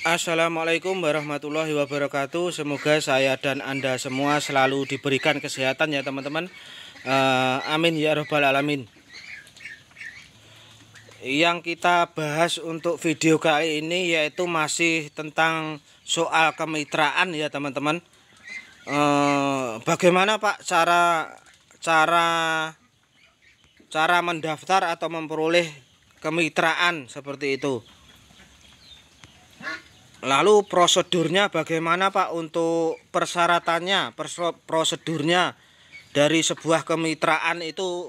Assalamualaikum warahmatullahi wabarakatuh. Semoga saya dan Anda semua selalu diberikan kesehatan ya teman-teman. Amin ya robbal alamin. Yang kita bahas untuk video kali ini yaitu masih tentang soal kemitraan ya teman-teman. Bagaimana Pak cara mendaftar atau memperoleh kemitraan seperti itu? Lalu prosedurnya bagaimana Pak untuk persyaratannya, prosedurnya dari sebuah kemitraan itu,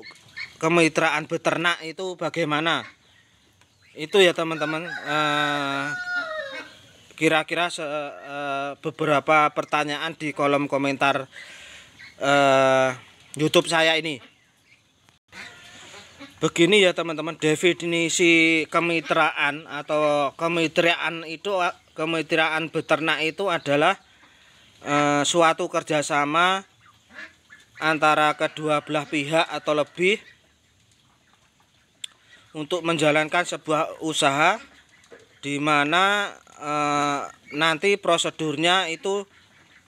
kemitraan beternak itu bagaimana? Itu ya teman-teman, kira-kira beberapa pertanyaan di kolom komentar YouTube saya ini. Begini ya teman-teman, definisi kemitraan atau kemitraan beternak itu adalah suatu kerjasama antara kedua belah pihak atau lebih untuk menjalankan sebuah usaha di mana nanti prosedurnya itu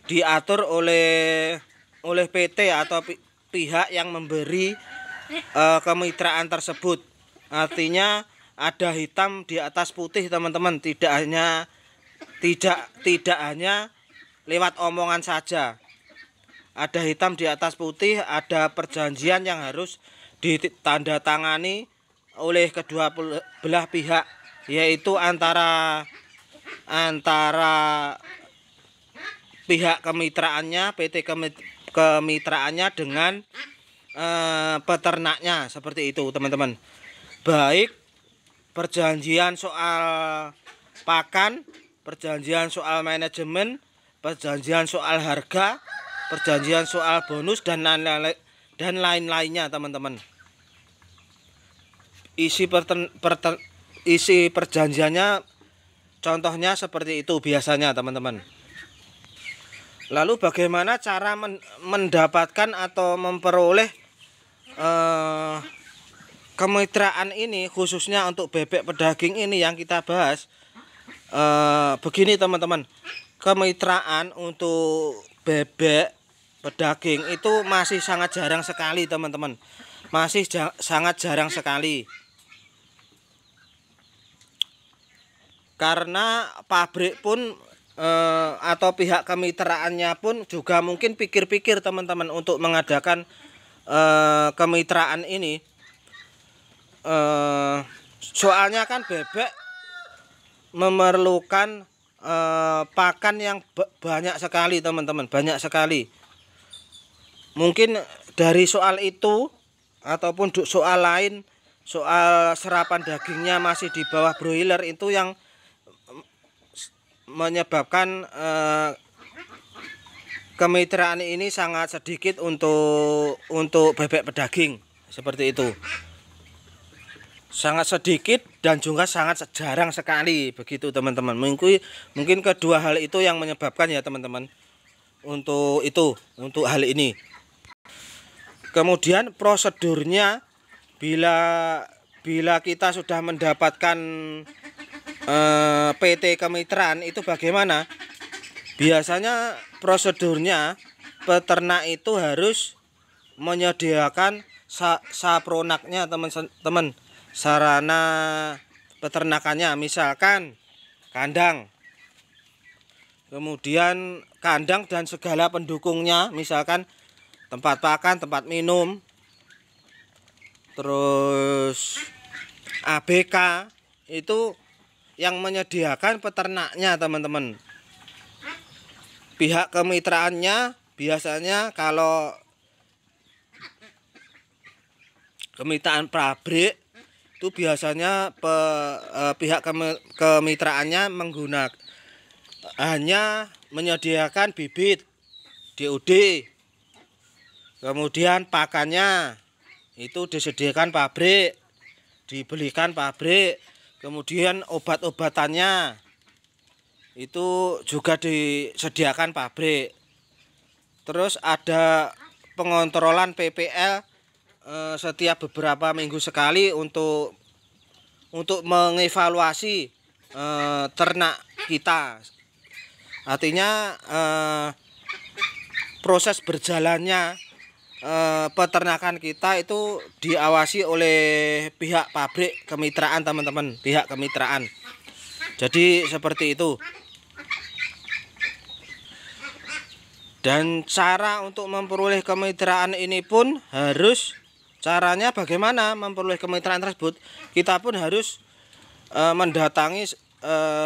diatur oleh PT atau pihak yang memberi kemitraan tersebut. Artinya ada hitam di atas putih teman-teman, tidak hanya lewat omongan saja. Ada hitam di atas putih, ada perjanjian yang harus ditandatangani oleh kedua belah pihak, yaitu antara pihak kemitraannya, PT kemitraannya dengan peternaknya, seperti itu teman-teman. Baik perjanjian soal pakan, perjanjian soal manajemen, perjanjian soal harga, perjanjian soal bonus dan lain-lainnya teman-teman. Isi perjanjiannya contohnya seperti itu biasanya teman-teman. Lalu bagaimana cara mendapatkan atau memperoleh kemitraan ini, khususnya untuk bebek pedaging ini yang kita bahas? Begini teman-teman, kemitraan untuk bebek pedaging itu masih sangat jarang sekali teman-teman, masih sangat jarang sekali, karena pabrik pun atau pihak kemitraannya pun juga mungkin pikir-pikir teman-teman untuk mengadakan kemitraan ini. Soalnya kan bebek memerlukan pakan yang banyak sekali teman-teman, banyak sekali. Mungkin dari soal itu ataupun soal lain, soal serapan dagingnya masih di bawah broiler, itu yang menyebabkan kemitraan ini sangat sedikit untuk bebek pedaging, seperti itu. Sangat sedikit dan juga sangat jarang sekali, begitu teman-teman. Mungkin kedua hal itu yang menyebabkan ya teman-teman untuk hal ini. Kemudian prosedurnya, bila kita sudah mendapatkan PT kemitraan itu bagaimana? Biasanya prosedurnya peternak itu harus menyediakan sapronaknya teman-teman, sarana peternakannya, misalkan kandang, kemudian kandang dan segala pendukungnya, misalkan tempat pakan, tempat minum, terus ABK, itu yang menyediakan peternaknya teman-teman. Pihak kemitraannya biasanya, kalau kemitraan pabrik itu biasanya pihak kemitraannya hanya menyediakan bibit DOD, kemudian pakannya itu disediakan pabrik, dibelikan pabrik, kemudian obat-obatannya itu juga disediakan pabrik. Terus ada pengontrolan PPL setiap beberapa minggu sekali untuk mengevaluasi ternak kita. Artinya proses berjalannya peternakan kita itu diawasi oleh pihak pabrik kemitraan, teman-teman, pihak kemitraan. Jadi seperti itu. Dan cara untuk memperoleh kemitraan ini pun harus, caranya bagaimana memperoleh kemitraan tersebut, kita pun harus mendatangi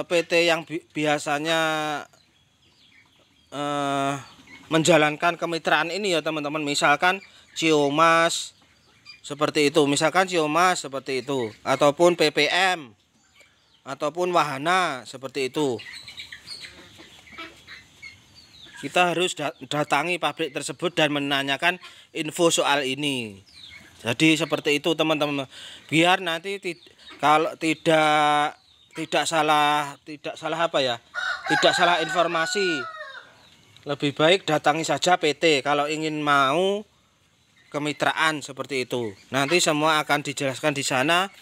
PT yang biasanya menjalankan kemitraan ini ya teman-teman. Misalkan Ciomas seperti itu, ataupun PPM ataupun Wahana seperti itu. Kita harus datangi pabrik tersebut dan menanyakan info soal ini. Jadi seperti itu teman-teman, biar nanti kalau tidak salah informasi. Lebih baik datangi saja PT kalau ingin mau kemitraan seperti itu. Nanti semua akan dijelaskan di sana,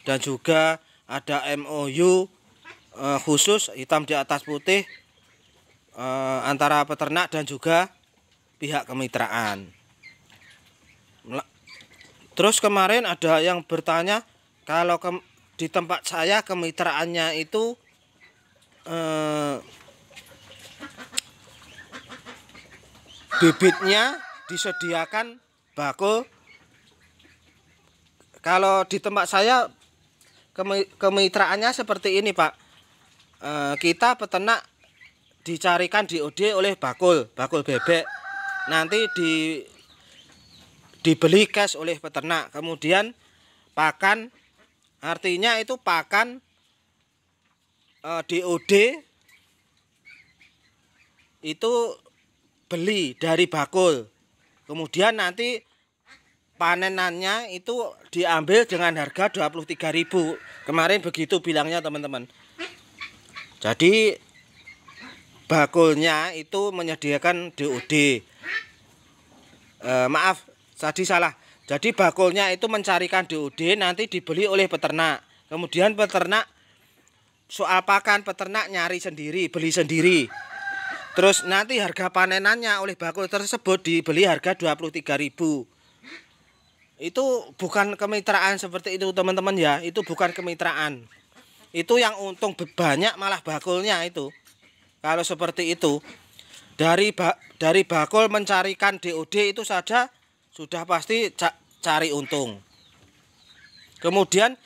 dan juga ada MOU khusus hitam di atas putih antara peternak dan juga pihak kemitraan. Terus kemarin ada yang bertanya kalau di tempat saya kemitraannya itu bibitnya disediakan bakul. Kalau di tempat saya kemitraannya seperti ini, Pak. Kita peternak dicarikan DOD oleh bakul bebek. Nanti dibeli cash oleh peternak. Kemudian pakan, artinya itu pakan DOD itu beli dari bakul. Kemudian nanti panenannya itu diambil dengan harga 23.000. Kemarin begitu bilangnya teman-teman. Jadi bakulnya itu menyediakan DOD. Maaf, tadi salah. Jadi bakulnya itu mencarikan DOD, nanti dibeli oleh peternak. Kemudian peternak, soal pakan peternak nyari sendiri, beli sendiri. Terus nanti harga panenannya oleh bakul tersebut dibeli harga 23.000. Itu bukan kemitraan seperti itu teman-teman ya. Itu bukan kemitraan. Itu yang untung banyak malah bakulnya itu. Kalau seperti itu, dari bakul mencarikan DOD itu saja sudah pasti cari untung. Kemudian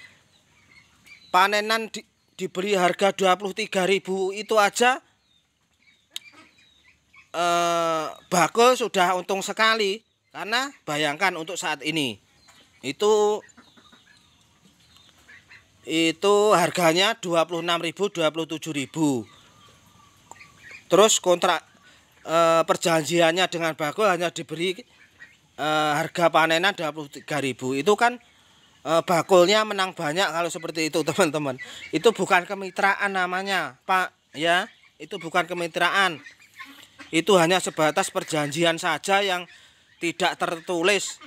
panenan dibeli harga 23.000 itu aja bakul sudah untung sekali. Karena bayangkan untuk saat ini itu harganya 26.000, 27.000. Terus kontrak perjanjiannya dengan bakul hanya diberi harga panenan 23.000. Itu kan bakulnya menang banyak kalau seperti itu teman-teman. Itu bukan kemitraan namanya, Pak ya. Itu bukan kemitraan. Itu hanya sebatas perjanjian saja yang tidak tertulis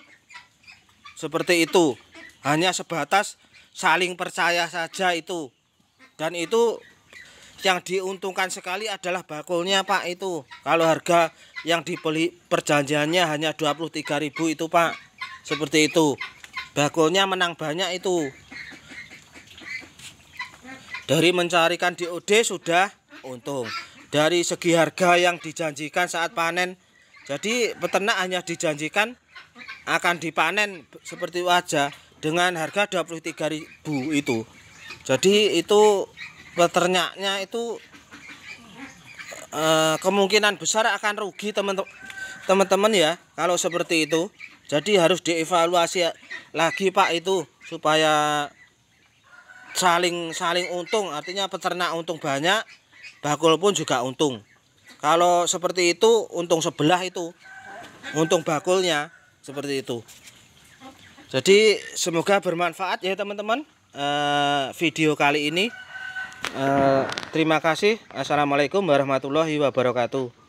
seperti itu. Hanya sebatas saling percaya saja itu. Dan itu yang diuntungkan sekali adalah bakulnya, Pak, itu. Kalau harga yang dibeli perjanjiannya hanya 23.000 itu, Pak. Seperti itu. Bakulnya menang banyak itu. Dari mencarikan DOD sudah untung. Dari segi harga yang dijanjikan saat panen, jadi peternak hanya dijanjikan akan dipanen seperti wajah dengan harga 23.000 itu. Jadi itu peternaknya itu kemungkinan besar akan rugi teman-teman ya kalau seperti itu. Jadi harus dievaluasi lagi, Pak, itu supaya saling untung. Artinya peternak untung banyak, bakul pun juga untung. Kalau seperti itu untung sebelah itu, untung bakulnya seperti itu. Jadi semoga bermanfaat ya teman-teman video kali ini. Terima kasih. Assalamualaikum warahmatullahi wabarakatuh.